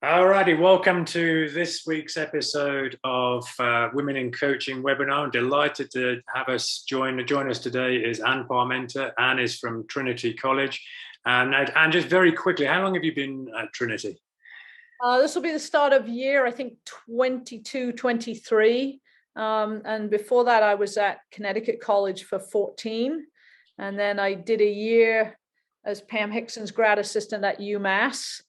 Alrighty, welcome to this week's episode of Women in Coaching webinar. I'm delighted to have us join us today is Anne Parmenter. Anne is from Trinity College. And just very quickly, how long have you been at Trinity? This will be the start of year, I think 22, 23. And before that, I was at Connecticut College for 14. And then I did a year as Pam Hickson's grad assistant at UMass.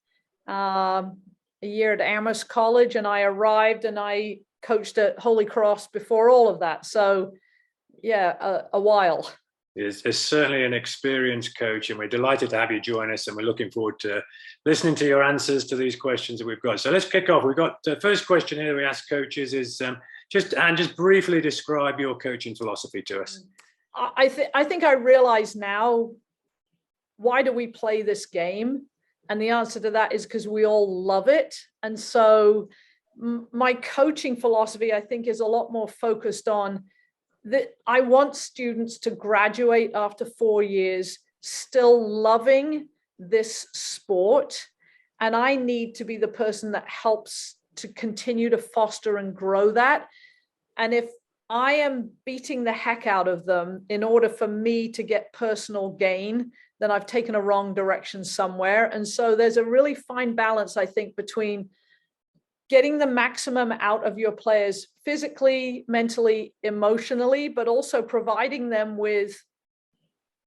A year at Amherst College, and I arrived and I coached at Holy Cross before all of that. So yeah, a while. It's certainly an experienced coach, and we're delighted to have you join us, and we're looking forward to listening to your answers to these questions that we've got. So let's kick off. We've got the first question here we ask coaches is just briefly describe your coaching philosophy to us. I think I realize now, why do we play this game? And the answer to that is because we all love it. And so my coaching philosophy, I think, is a lot more focused on that. I want students to graduate after 4 years still loving this sport. And I need to be the person that helps to continue to foster and grow that. And if I am beating the heck out of them in order for me to get personal gain, then I've taken a wrong direction somewhere. And so there's a really fine balance, I think, between getting the maximum out of your players physically, mentally, emotionally, but also providing them with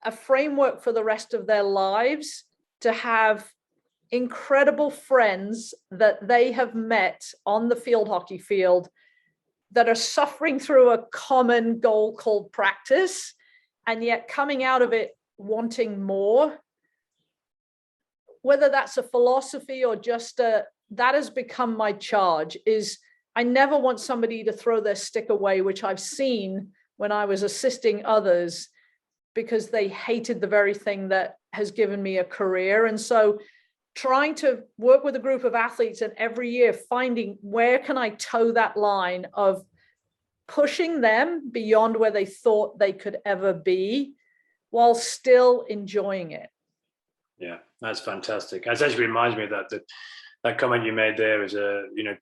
a framework for the rest of their lives to have incredible friends that they have met on the field hockey field that are suffering through a common goal called practice, and yet coming out of it wanting more. Whether that's a philosophy or just that has become my charge. Is I never want somebody to throw their stick away, which I've seen when I was assisting others, because they hated the very thing that has given me a career. And so trying to work with a group of athletes, and every year finding where can I toe that line of pushing them beyond where they thought they could ever be, while still enjoying it. Yeah, that's fantastic. That actually reminds me of that comment you made there is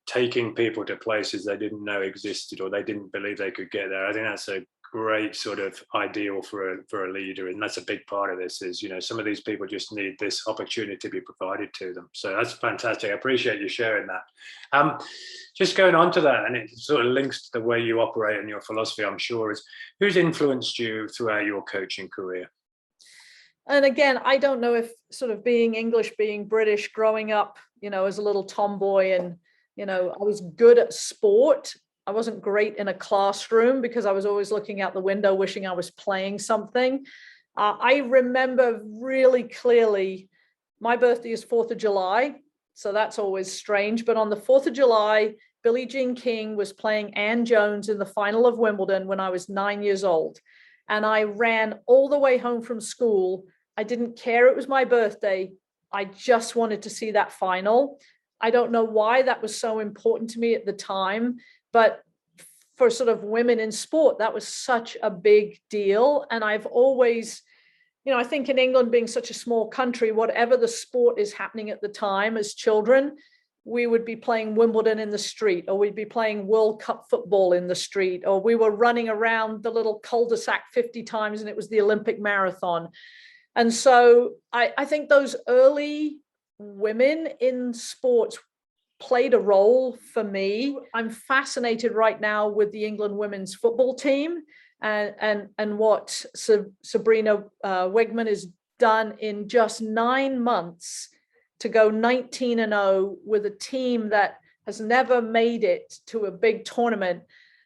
taking people to places they didn't know existed or they didn't believe they could get there. I think that's a great sort of ideal for a leader, and that's a big part of this is some of these people just need this opportunity to be provided to them. So that's fantastic. I appreciate you sharing that. Just going on to that, and it sort of links to the way you operate and your philosophy, I'm sure, is who's influenced you throughout your coaching career? And again, I don't know if sort of being English, being British, growing up, as a little tomboy, and, I was good at sport. I wasn't great in a classroom because I was always looking out the window, wishing I was playing something. I remember really clearly, my birthday is 4th of July. So that's always strange. But on the 4th of July, Billie Jean King was playing Ann Jones in the final of Wimbledon when I was 9 years old. And I ran all the way home from school. I didn't care it was my birthday. I just wanted to see that final. I don't know why that was so important to me at the time, but for sort of women in sport, that was such a big deal. And I've always, I think in England being such a small country, whatever the sport is happening at the time as children, we would be playing Wimbledon in the street, or we'd be playing World Cup football in the street, or we were running around the little cul-de-sac 50 times and it was the Olympic marathon. And so I think those early women in sports played a role for me. I'm fascinated right now with the England women's football team and what Sabrina Wegman has done in just 9 months to go 19-0 with a team that has never made it to a big tournament.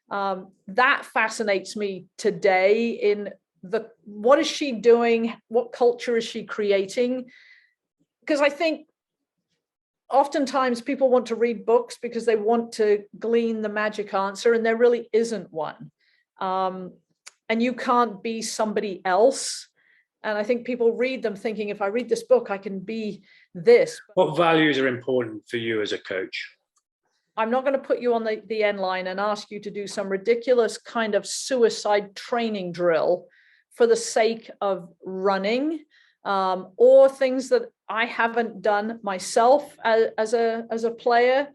That fascinates me today in what is she doing? What culture is she creating? Because I think oftentimes people want to read books because they want to glean the magic answer, and there really isn't one. And you can't be somebody else. And I think people read them thinking, if I read this book, I can be this. What values are important for you as a coach? I'm not going to put you on the end line and ask you to do some ridiculous kind of suicide training drill for the sake of running. or things that I haven't done myself as a player.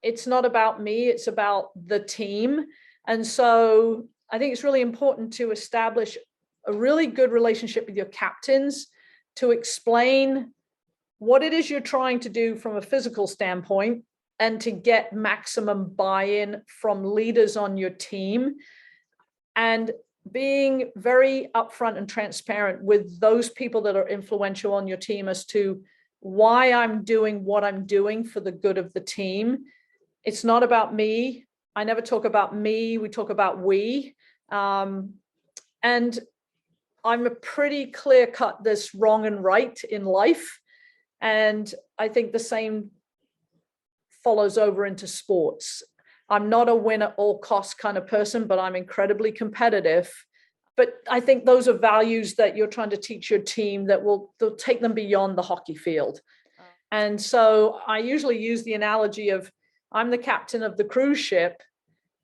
It's not about me, it's about the team. And so I think it's really important to establish a really good relationship with your captains to explain what it is you're trying to do from a physical standpoint and to get maximum buy-in from leaders on your team, and being very upfront and transparent with those people that are influential on your team as to why I'm doing what I'm doing for the good of the team. It's not about me. I never talk about me. We talk about we. And I'm a pretty clear cut, there's wrong and right in life. And I think the same follows over into sports. I'm not a win at all costs kind of person, but I'm incredibly competitive. But I think those are values that you're trying to teach your team that they'll take them beyond the hockey field. And so I usually use the analogy of, I'm the captain of the cruise ship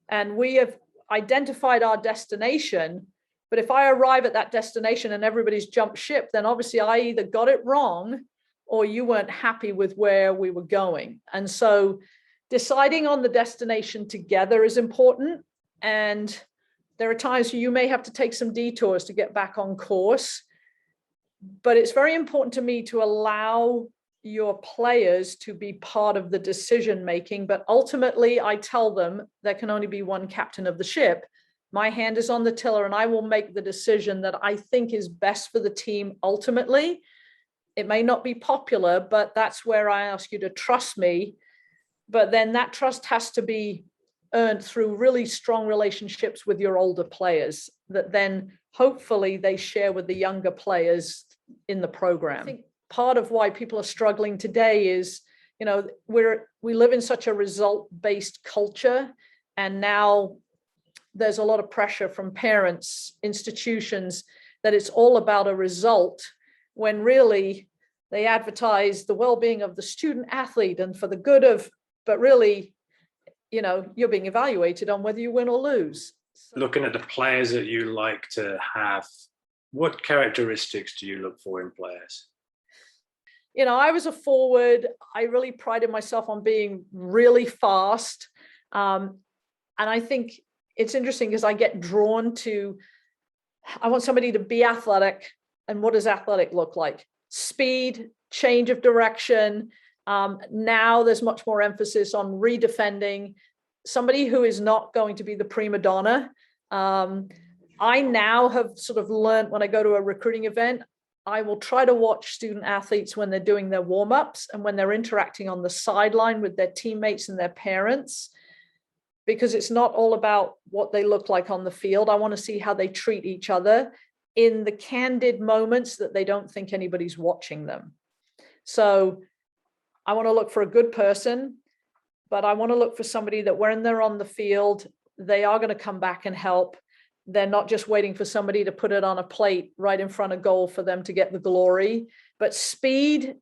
and we have identified our destination. But if I arrive at that destination and everybody's jumped ship, then obviously I either got it wrong or you weren't happy with where we were going. And so deciding on the destination together is important. And there are times you may have to take some detours to get back on course. But it's very important to me to allow your players to be part of the decision making. But ultimately, I tell them there can only be one captain of the ship. My hand is on the tiller and I will make the decision that I think is best for the team ultimately. It may not be popular, but that's where I ask you to trust me. But then that trust has to be earned through really strong relationships with your older players that then hopefully they share with the younger players in the program. I think part of why people are struggling today is, we live in such a result-based culture, and now there's a lot of pressure from parents, institutions, that it's all about a result, when really they advertise the well-being of the student athlete and for the good of, but really, you're being evaluated on whether you win or lose. Looking at the players that you like to have, what characteristics do you look for in players? I was a forward. I really prided myself on being really fast. And I think it's interesting because I get drawn to, I want somebody to be athletic. And what does athletic look like? Speed, change of direction. Now there's much more emphasis on redefending, somebody who is not going to be the prima donna. I now have sort of learned when I go to a recruiting event, I will try to watch student athletes when they're doing their warm-ups and when they're interacting on the sideline with their teammates and their parents, because it's not all about what they look like on the field. I want to see how they treat each other in the candid moments that they don't think anybody's watching them. So I want to look for a good person, but I want to look for somebody that when they're on the field, they are going to come back and help. They're not just waiting for somebody to put it on a plate right in front of goal for them to get the glory. But speed,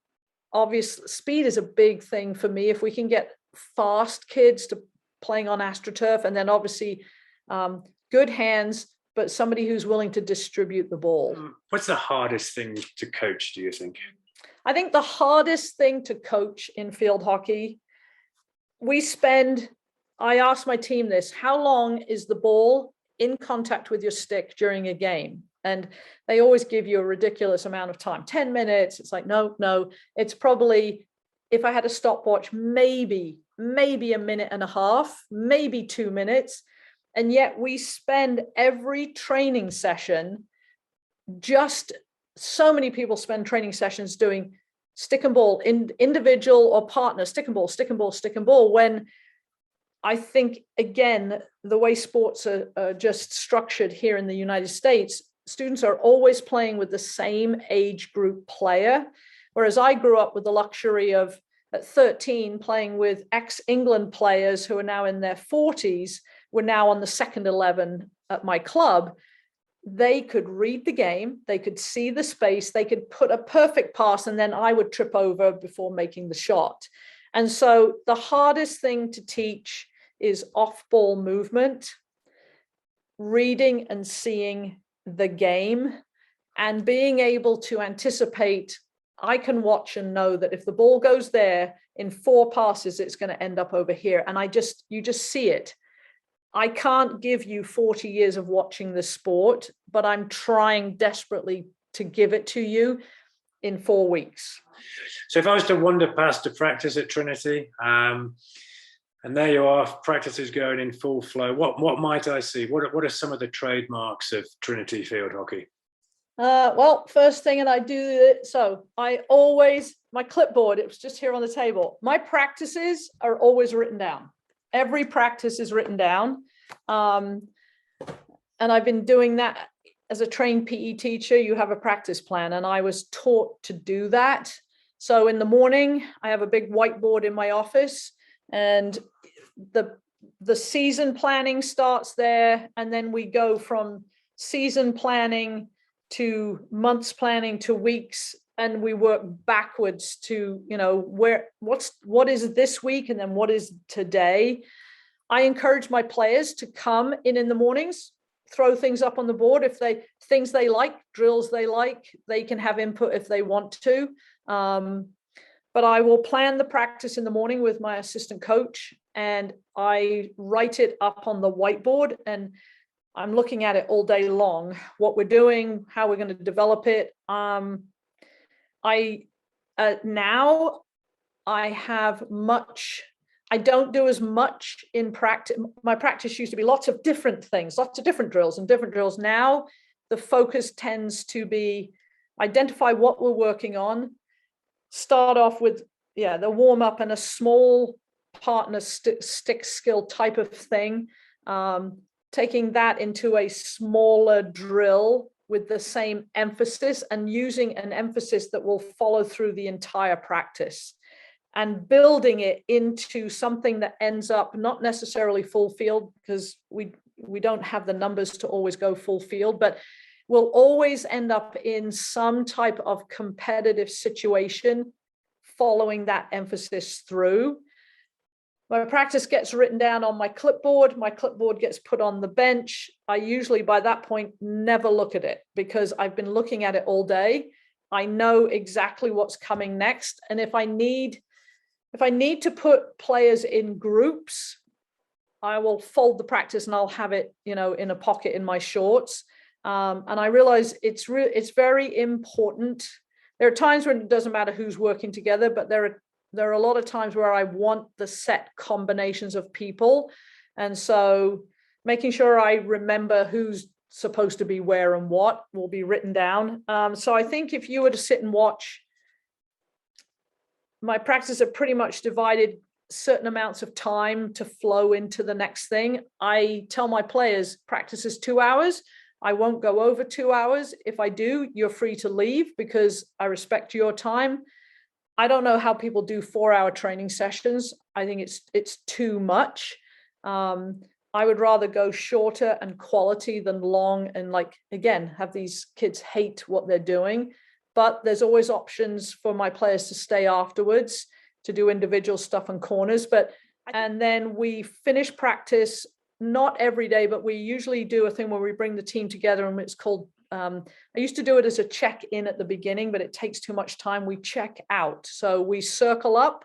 obviously, speed is a big thing for me. If we can get fast kids to playing on AstroTurf, and then obviously good hands, but somebody who's willing to distribute the ball. What's the hardest thing to coach, do you think? I think the hardest thing to coach in field hockey, I ask my team this, how long is the ball in contact with your stick during a game? And they always give you a ridiculous amount of time, 10 minutes. It's like, no, it's probably, if I had a stopwatch, maybe a minute and a half, maybe 2 minutes. And yet we spend every training session, so many people spend training sessions doing stick and ball, individual or partner, stick and ball, when I think, again, the way sports are just structured here in the United States, students are always playing with the same age group player. Whereas I grew up with the luxury of, at 13, playing with ex-England players who are now in their 40s, were now on the second 11 at my club. They could read the game, they could see the space, they could put a perfect pass, and then I would trip over before making the shot. And so the hardest thing to teach is off-ball movement, reading and seeing the game, and being able to anticipate, I can watch and know that if the ball goes there in 4 passes, it's going to end up over here. And you just see it. I can't give you 40 years of watching the sport, but I'm trying desperately to give it to you in 4 weeks. So if I was to wander past to practice at Trinity, and there you are, practice is going in full flow, what might I see? What are some of the trademarks of Trinity field hockey? Well, first thing, and I do it. So my clipboard, it was just here on the table. My practices are always written down. Every practice is written down. And I've been doing that as a trained PE teacher. You have a practice plan, and I was taught to do that. So in the morning, I have a big whiteboard in my office, and the season planning starts there. And then we go from season planning to months planning to weeks, and we work backwards to, what is this week and then what is today. I encourage my players to come in the mornings, throw things up on the board. If things they like, drills they like, they can have input if they want to. But I will plan the practice in the morning with my assistant coach, and I write it up on the whiteboard, and I'm looking at it all day long, what we're doing, how we're going to develop it. Now I don't do as much in practice. My practice used to be lots of different things, lots of different drills and different drills. Now the focus tends to be identify what we're working on, start off with, the warm up and a small partner stick skill type of thing. Taking that into a smaller drill with the same emphasis, and using an emphasis that will follow through the entire practice, and building it into something that ends up not necessarily full field, because we don't have the numbers to always go full field, but will always end up in some type of competitive situation following that emphasis through. My practice gets written down on my clipboard. My clipboard gets put on the bench. I usually, by that point, never look at it, because I've been looking at it all day. I know exactly what's coming next. And if I need to put players in groups, I will fold the practice and I'll have it, in a pocket in my shorts. And I realize it's very important. There are times when it doesn't matter who's working together, but there are a lot of times where I want the set combinations of people. And so making sure I remember who's supposed to be where and what will be written down. So I think if you were to sit and watch, my practices are pretty much divided certain amounts of time to flow into the next thing. I tell my players, practice is 2 hours. I won't go over 2 hours. If I do, you're free to leave, because I respect your time. I don't know how people do 4-hour training sessions. I think it's too much. I would rather go shorter and quality than long, and again, have these kids hate what they're doing. But there's always options for my players to stay afterwards to do individual stuff and corners. And then we finish practice, not every day, but we usually do a thing where we bring the team together, and it's called, I used to do it as a check-in at the beginning, but it takes too much time. We check out. So we circle up.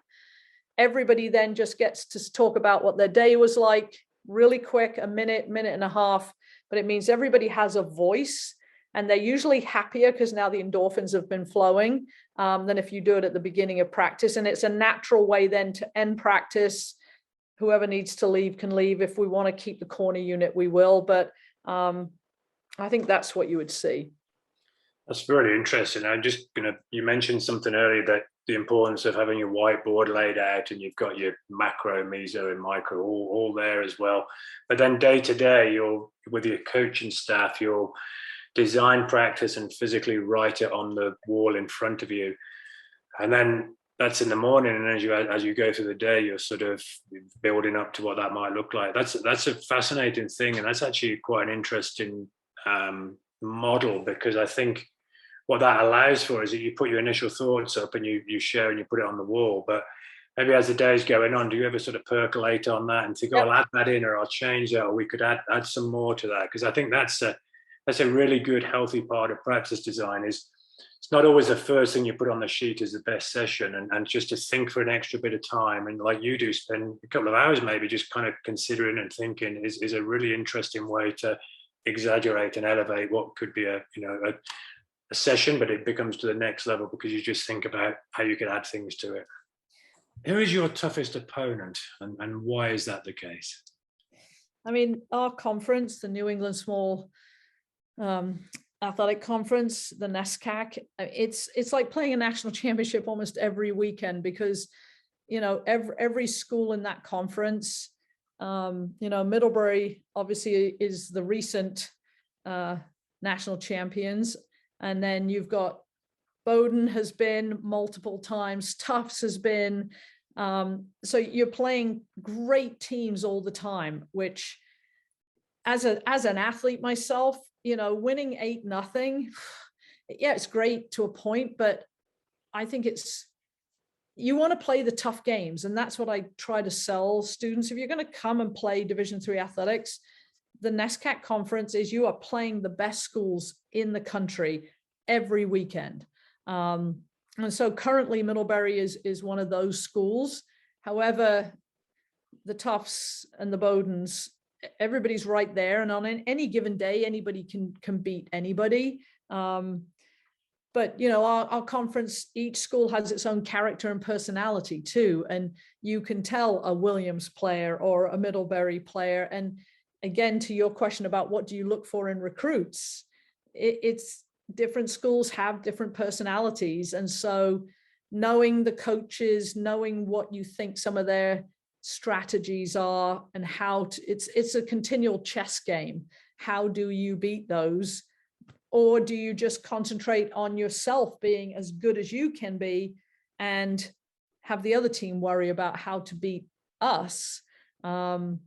Everybody then just gets to talk about what their day was like, really quick, a minute and a half, but it means everybody has a voice, and they're usually happier because now the endorphins have been flowing than if you do it at the beginning of practice. And it's a natural way then to end practice. Whoever needs to leave can leave. If we want to keep the corner unit, we will. But I think that's what you would see. That's really interesting. You mentioned something earlier, that the importance of having your whiteboard laid out, and you've got your macro, meso, and micro all there as well. But then day to day, you're with your coaching staff, you'll design practice and physically write it on the wall in front of you. And then that's in the morning, and as you go through the day, you're sort of building up to what that might look like. That's a fascinating thing, and that's actually quite an interesting model, because I think what that allows for is that you put your initial thoughts up and you share and you put it on the wall. But maybe as the day's going on, do you ever sort of percolate on that and think, I'll add that in, or I'll change that, or we could add some more to that? Because I think that's that's a really good, healthy part of practice design. Is it's not always the first thing you put on the sheet is the best session, and just to think for an extra bit of time, and like you do, spend a couple of hours maybe just kind of considering and thinking is a really interesting way to exaggerate and elevate what could be a session, but it becomes to the next level because you just think about how you could add things to it. Who is your toughest opponent, and why is that the case? I mean, our conference, the New England Small Athletic Conference, the NESCAC, it's like playing a national championship almost every weekend, because every school in that conference, Middlebury obviously is the recent national champions, and then you've got Bowdoin has been multiple times, Tufts has been, so you're playing great teams all the time, which as an athlete myself, winning 8-0, yeah, it's great to a point, but I think you want to play the tough games. And that's what I try to sell students. If you're going to come and play Division III athletics, the NESCAC conference is you are playing the best schools in the country every weekend. And so currently Middlebury is one of those schools. However, the Tufts and the Bowdoins, everybody's right there. And on any given day, anybody can beat anybody. But, our conference, each school has its own character and personality too. And you can tell a Williams player or a Middlebury player. And again, to your question about what do you look for in recruits, it's different schools have different personalities. And so knowing the coaches, knowing what you think some of their strategies are and how it's a continual chess game. How do you beat those? Or do you just concentrate on yourself being as good as you can be and have the other team worry about how to beat us? And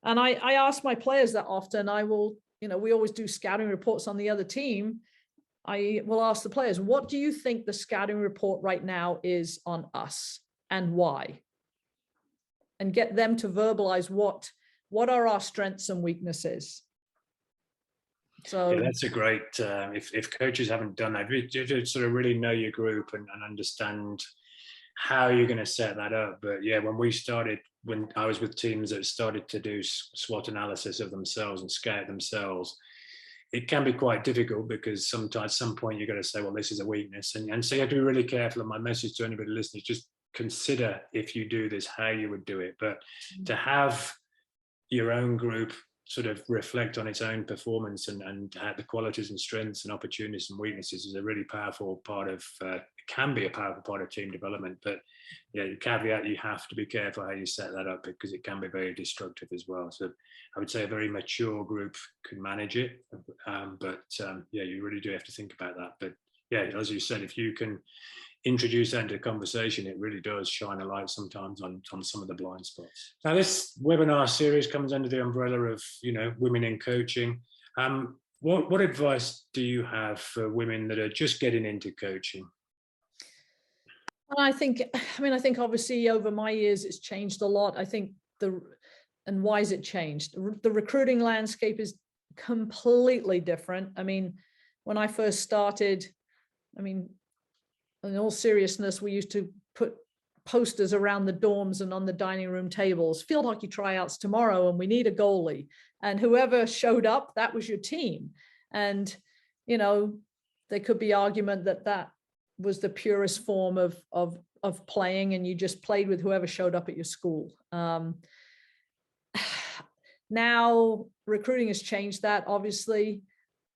I ask my players that often. I will, we always do scouting reports on the other team. I will ask the players, what do you think the scouting report right now is on us and why? And get them to verbalize what are our strengths and weaknesses. So yeah, that's a great, if coaches haven't done that, you sort of really know your group and understand how you're going to set that up. But yeah, when I was with teams that started to do SWOT analysis of themselves and scout themselves, it can be quite difficult because sometimes at some point you've got to say, well, this is a weakness. And so you have to be really careful. And my message to anybody listening is just consider, if you do this, how you would do it. But to have your own group sort of reflect on its own performance and the qualities and strengths and opportunities and weaknesses is a really powerful part of, can be a powerful part of team development. But yeah, the caveat, you have to be careful how you set that up because it can be very destructive as well. So I would say a very mature group can manage it. Yeah, you really do have to think about that. But yeah, as you said, if you can introduce that into the conversation, it really does shine a light sometimes on some of the blind spots. Now, this webinar series comes under the umbrella of, women in coaching. What advice do you have for women that are just getting into coaching? I think obviously over my years, it's changed a lot. I think and why has it changed? The recruiting landscape is completely different. I mean, when I first started, in all seriousness, we used to put posters around the dorms and on the dining room tables, field hockey tryouts tomorrow, and we need a goalie. And whoever showed up, that was your team. And, there could be argument that was the purest form of playing, and you just played with whoever showed up at your school. Now recruiting has changed that, obviously.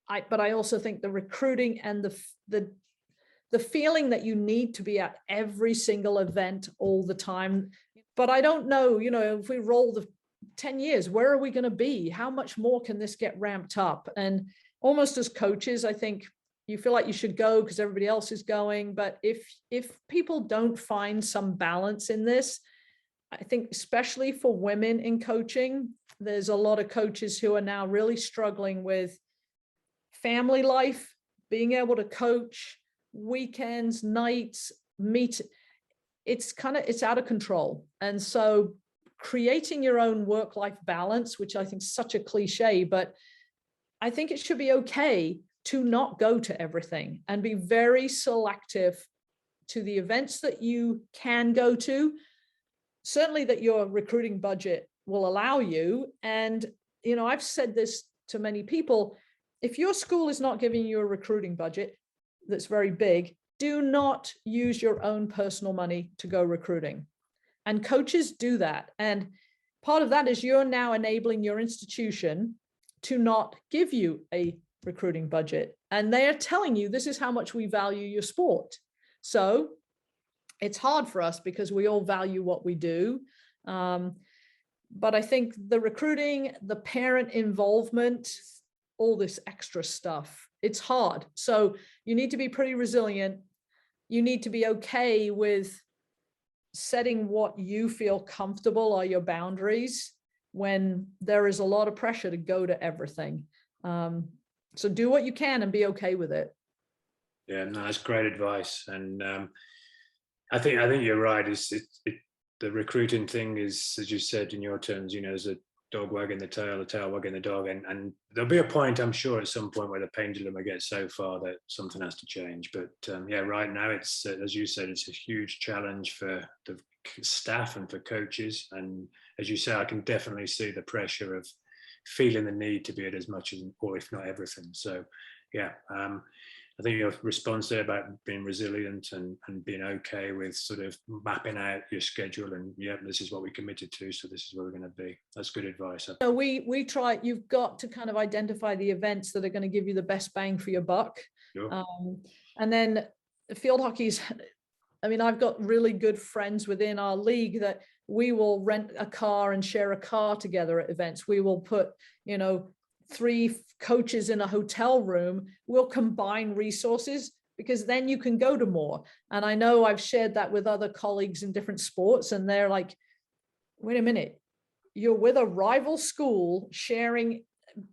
But I also think the recruiting and the feeling that you need to be at every single event all the time. But I don't know, if we roll the 10 years, where are we going to be? How much more can this get ramped up? And almost as coaches, I think you feel like you should go because everybody else is going. But if people don't find some balance in this, I think especially for women in coaching, there's a lot of coaches who are now really struggling with family life, being able to coach, weekends, nights, it's out of control. And so creating your own work-life balance, which I think is such a cliche, but I think it should be okay to not go to everything and be very selective to the events that you can go to. Certainly that your recruiting budget will allow you. And, you know, I've said this to many people, if your school is not giving you a recruiting budget that's very big, do not use your own personal money to go recruiting. And coaches do that. And part of that is you're now enabling your institution to not give you a recruiting budget. And they are telling you, this is how much we value your sport. So it's hard for us because we all value what we do. But I think the recruiting, the parent involvement, all this extra stuff, it's hard. So you need to be pretty resilient. You need to be okay with setting what you feel comfortable are your boundaries when there is a lot of pressure to go to everything. So do what you can and be okay with it. Yeah, no, that's great advice. And I think you're right. The recruiting thing is, as you said in your terms, you know, there's a dog wagging the tail wagging the dog, and there'll be a point, I'm sure, at some point where the pendulum will get so far that something has to change. But yeah, right now it's, as you said, it's a huge challenge for the staff and for coaches. And as you say, I can definitely see the pressure of feeling the need to be at as much as, or if not everything. So yeah, I think your response there about being resilient and being okay with sort of mapping out your schedule and, yeah, this is what we committed to, so this is where we're going to be. That's good advice. So we try, you've got to kind of identify the events that are going to give you the best bang for your buck. Sure. And then field hockey's, I mean, I've got really good friends within our league that we will rent a car and share a car together at events. We will put, you know, 3 coaches in a hotel room. We'll combine resources because then you can go to more. And I know I've shared that with other colleagues in different sports, and they're like, wait a minute, you're with a rival school sharing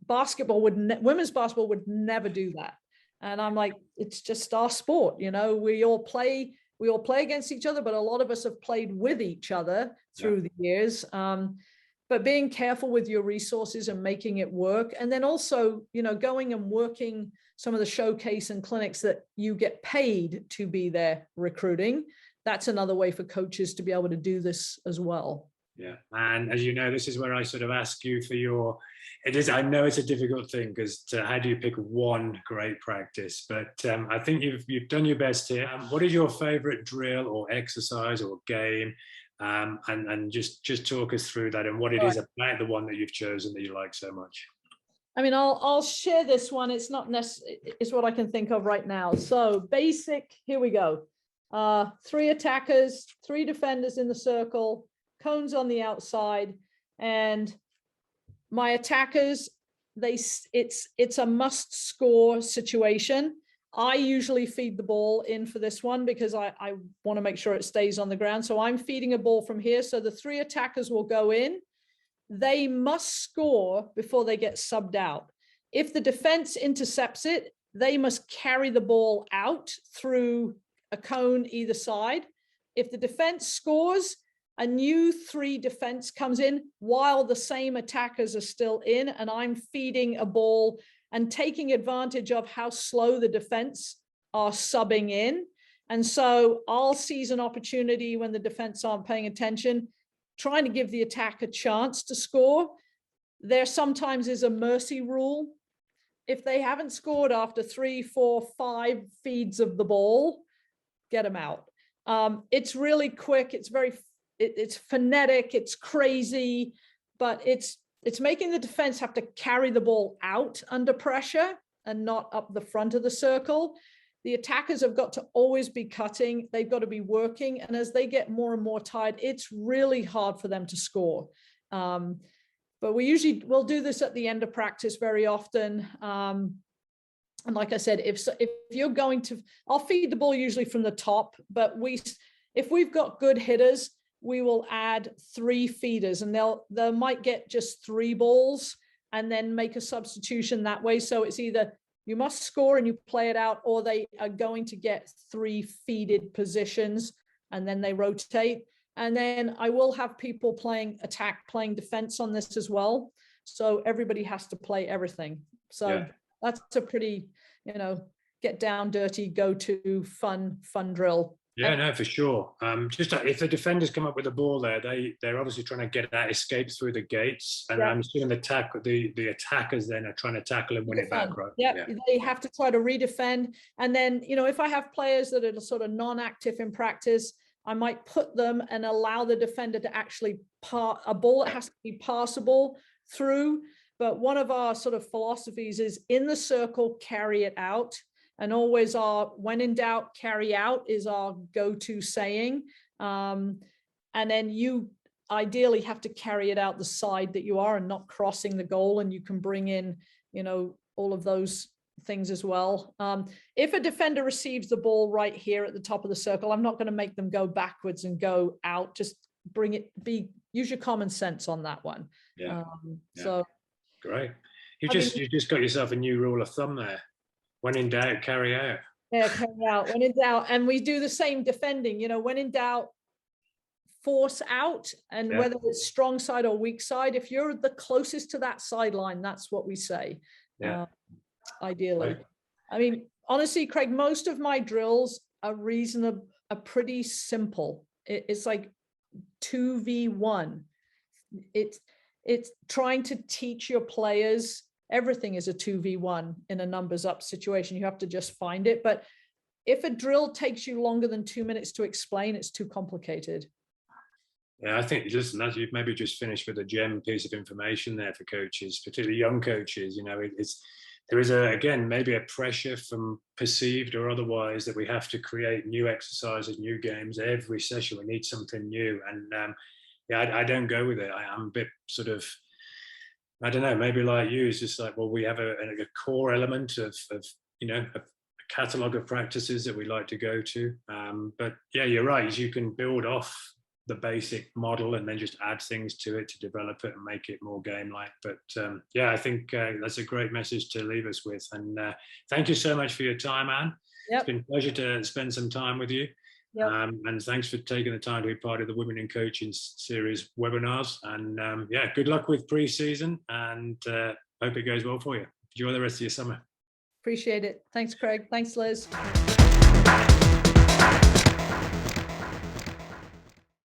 basketball. Women's basketball would never do that. And I'm like, it's just our sport. You know, we all play against each other, but a lot of us have played with each other through the years. But being careful with your resources and making it work. And then also, you know, going and working some of the showcase and clinics that you get paid to be there recruiting. That's another way for coaches to be able to do this as well. Yeah. And as you know, this is where I sort of ask you for your, I know it's a difficult thing because how do you pick one great practice? But I think you've done your best here. What is your favorite drill or exercise or game? And just talk us through that and what it is about the one that you've chosen that you like so much. I mean, I'll share this one. It's not necessarily, it's what I can think of right now. So basic, here we go. 3 attackers, 3 defenders in the circle, cones on the outside, and my attackers, it's a must score situation. I usually feed the ball in for this one because I want to make sure it stays on the ground. So I'm feeding a ball from here. So the 3 attackers will go in. They must score before they get subbed out. If the defense intercepts it, they must carry the ball out through a cone either side. If the defense scores, a new 3 defense comes in while the same attackers are still in, and I'm feeding a ball and taking advantage of how slow the defense are subbing in. And so I'll seize an opportunity when the defense aren't paying attention, trying to give the attack a chance to score. There sometimes is a mercy rule. If they haven't scored after 3, 4, 5 feeds of the ball, get them out. It's really quick. It's phonetic. It's crazy, but it's making the defense have to carry the ball out under pressure and not up the front of the circle. The attackers have got to always be cutting. They've got to be working. And as they get more and more tired, it's really hard for them to score. But we'll do this at the end of practice very often. And like I said, if you're going to, I'll feed the ball usually from the top, but if we've got good hitters, we will add 3 feeders, and they might get just 3 balls and then make a substitution that way. So it's either you must score and you play it out, or they are going to get 3 feeded positions and then they rotate. And then I will have people playing attack, playing defense on this as well. So everybody has to play everything. So that's a pretty, get down dirty, go to fun drill. Yeah, no, for sure. Just if the defenders come up with the ball there, they're obviously trying to get that escape through the gates, and I'm assuming the attackers then are trying to tackle and win it back, right? Yeah, they have to try to redefend, and then if I have players that are sort of non-active in practice, I might put them and allow the defender to actually a ball that has to be passable through. But one of our sort of philosophies is in the circle, carry it out. And always when in doubt, carry out is our go-to saying. And then you ideally have to carry it out the side that you are and not crossing the goal. And you can bring in, all of those things as well. If a defender receives the ball right here at the top of the circle, I'm not going to make them go backwards and go out. Just use your common sense on that one. So great. You just got yourself a new rule of thumb there. When in doubt, carry out. Yeah, carry out. When in doubt, and we do the same defending. When in doubt, force out, and whether it's strong side or weak side, if you're the closest to that sideline, that's what we say. Ideally, right. I mean, honestly, Craig, most of my drills are pretty simple. It's like 2v1. It's trying to teach your players. Everything is a 2v1 in a numbers up situation. You have to just find it. But if a drill takes you longer than 2 minutes to explain, it's too complicated. Yeah, I think, listen, as you've maybe just finished with a gem piece of information there for coaches, particularly young coaches. There is again, maybe a pressure from perceived or otherwise that we have to create new exercises, new games every session. We need something new. And I don't go with it. I'm a bit sort of, I don't know, maybe like you, it's just like, well, we have a core element of a catalogue of practices that we like to go to. But yeah, you're right. You can build off the basic model and then just add things to it to develop it and make it more game-like. But I think that's a great message to leave us with. And thank you so much for your time, Anne. It's been a pleasure to spend some time with you. And thanks for taking the time to be part of the Women in Coaching series webinars. And good luck with pre-season, and hope it goes well for you. Enjoy the rest of your summer. Appreciate it. Thanks, Craig. Thanks, Liz.